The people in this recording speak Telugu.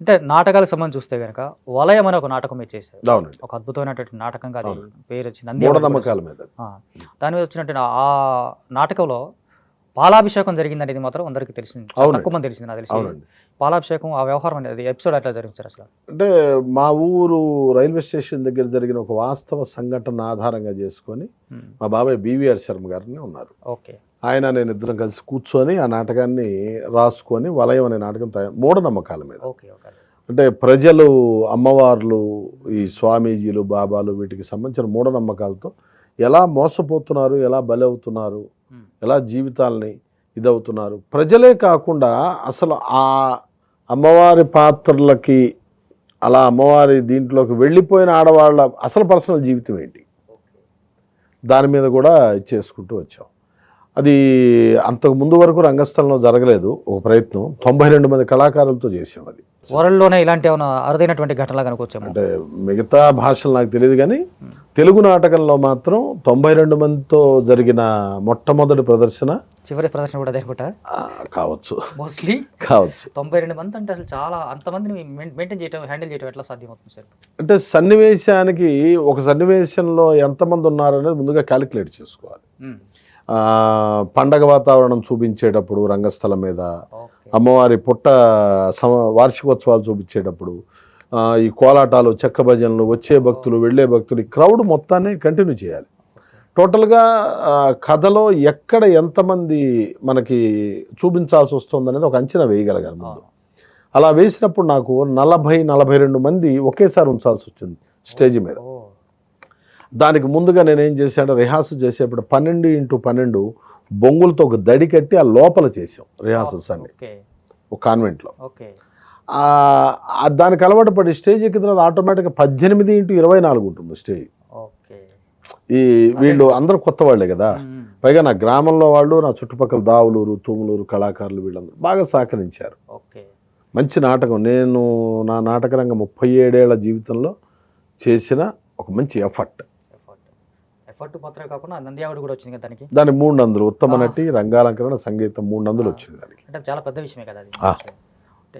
అంటే నాటకాలకు సంబంధించి చూస్తే గనక 'వలయం' అనే ఒక నాటకం మీరు చేశారు. అవునండి. ఒక అద్భుతమైనటువంటి నాటకంగా అది అవునండి. పేరు వచ్చింది. నంది అవార్డు కూడా మూఢనమ్మకాల మీద. ఆ! దాని మీద వచ్చినటువంటి ఆ నాటకంలో పాలాభిషేకం జరిగిందనేది మాత్రం అందరికీ తెలిసింది. చాలా అవునండి. తక్కువ మంది తెలిసింది నాకు తెలిసి. అవునండి. పాలాభిషేకం ఆ వ్యవహారం అనేది ఎపిసోడ్ ఎట్లా జరిగించారు అసలు? అంటే మా ఊరు రైల్వే స్టేషన్ దగ్గర జరిగిన ఒక వాస్తవ సంఘటన ఆధారంగా చేసుకొని మా బాబాయ్ బీవీఆర్ శర్మ గారిని ఉన్నారు. ఓకే. ఆయన నేను ఇద్దరం కలిసి కూర్చొని ఆ నాటకాన్ని రాసుకొని 'వలయం' అనే నాటకం మూఢనమ్మకాల మీద. ఓకే. ఓకే. అంటే ప్రజలు అమ్మవార్లు, ఈ స్వామీజీలు, బాబాలు వీటికి సంబంధించిన మూఢనమ్మకాలతో ఎలా మోసపోతున్నారు, ఎలా బలవుతున్నారు, ఎలా జీవితాలని ఇదవుతున్నారు. ప్రజలే కాకుండా అసలు ఆ అమ్మవారి పాత్రలకి అలా అమ్మవారి దీంట్లోకి వెళ్ళిపోయిన ఆడవాళ్ళ అసలు పర్సనల్ జీవితం ఏంటి, దాని మీద కూడా చేసుకుంటూ వచ్చాం. అది అంతకు ముందు వరకు రంగస్థలంలో జరగలేదు. ఒక ప్రయత్నం 92 మంది కళాకారులతో చేసాం. అది వరల్డ్లోనే ఇలాంటి ఏమైనా అరుదైనటువంటి ఘటనలా కనుకొచ్చాము. అంటే మిగతా భాషలు నాకు తెలియదు కానీ తెలుగు నాటకంలో మాత్రం 92 మందితో జరిగిన మొట్టమొదటి ప్రదర్శన, చివరి ప్రదర్శన కూడా అనుకుంటా కావచ్చు, మోస్ట్లీ కావచ్చు. 92 మంది అంటే అసలు చాలా అంతమందిని మెయింటైన్ చేయడం, హ్యాండిల్ చేయడం ఎట్లా సాధ్యమవుతుంది సార్? అంటే సన్నివేశానికి ఒక సన్నివేశంలో ఎంతమంది ఉన్నారనేది ముందుగా క్యాలిక్యులేట్ చేసుకోవాలి. పండగ వాతావరణం చూపించేటప్పుడు రంగస్థలం మీద, అమ్మవారి పుట్ట వార్షికోత్సవాలు చూపించేటప్పుడు, ఈ కోలాటాలు, చెక్క భజనలు, వచ్చే భక్తులు, వెళ్ళే భక్తులు, ఈ క్రౌడ్ మొత్తాన్ని కంటిన్యూ చేయాలి. టోటల్గా కథలో ఎక్కడ ఎంతమంది మనకి చూపించాల్సి వస్తుంది అనేది ఒక అంచనా వేయగలగాలి ముందు. అలా వేసినప్పుడు నాకు 40-42 మంది ఒకేసారి ఉంచాల్సి వచ్చింది స్టేజ్ మీద. దానికి ముందుగా నేనేం చేశాను, రిహార్సల్ చేసేప్పుడు 12x12 బొంగులతో ఒక దడి కట్టి ఆ లోపల చేసాం రిహార్సల్స్ అన్ని ఒక కాన్వెంట్లో. దానికి అలవాటు పడి స్టేజ్ ఎక్కిన తర్వాత ఆటోమేటిక్గా 18x24 ఉంటుంది స్టేజ్. ఈ వీళ్ళు అందరూ కొత్త వాళ్ళే కదా, పైగా నా గ్రామంలో వాళ్ళు, నా చుట్టుపక్కల దావులూరు, తూములూరు కళాకారులు వీళ్ళందరూ బాగా సహకరించారు. మంచి నాటకం. నేను నా నాటక రంగం 37 ఏళ్ల జీవితంలో చేసిన ఒక మంచి ఎఫర్ట్ మాత్రమే కాకుండా నంది అవార్డు కూడా వచ్చింది దానికి. దానికి 3 నందులు, ఉత్తమ నటి, రంగాలంకరణ, సంగీతం 3 నందులు వచ్చింది దానికి. అంటే చాలా పెద్ద విషయమే కదా అది.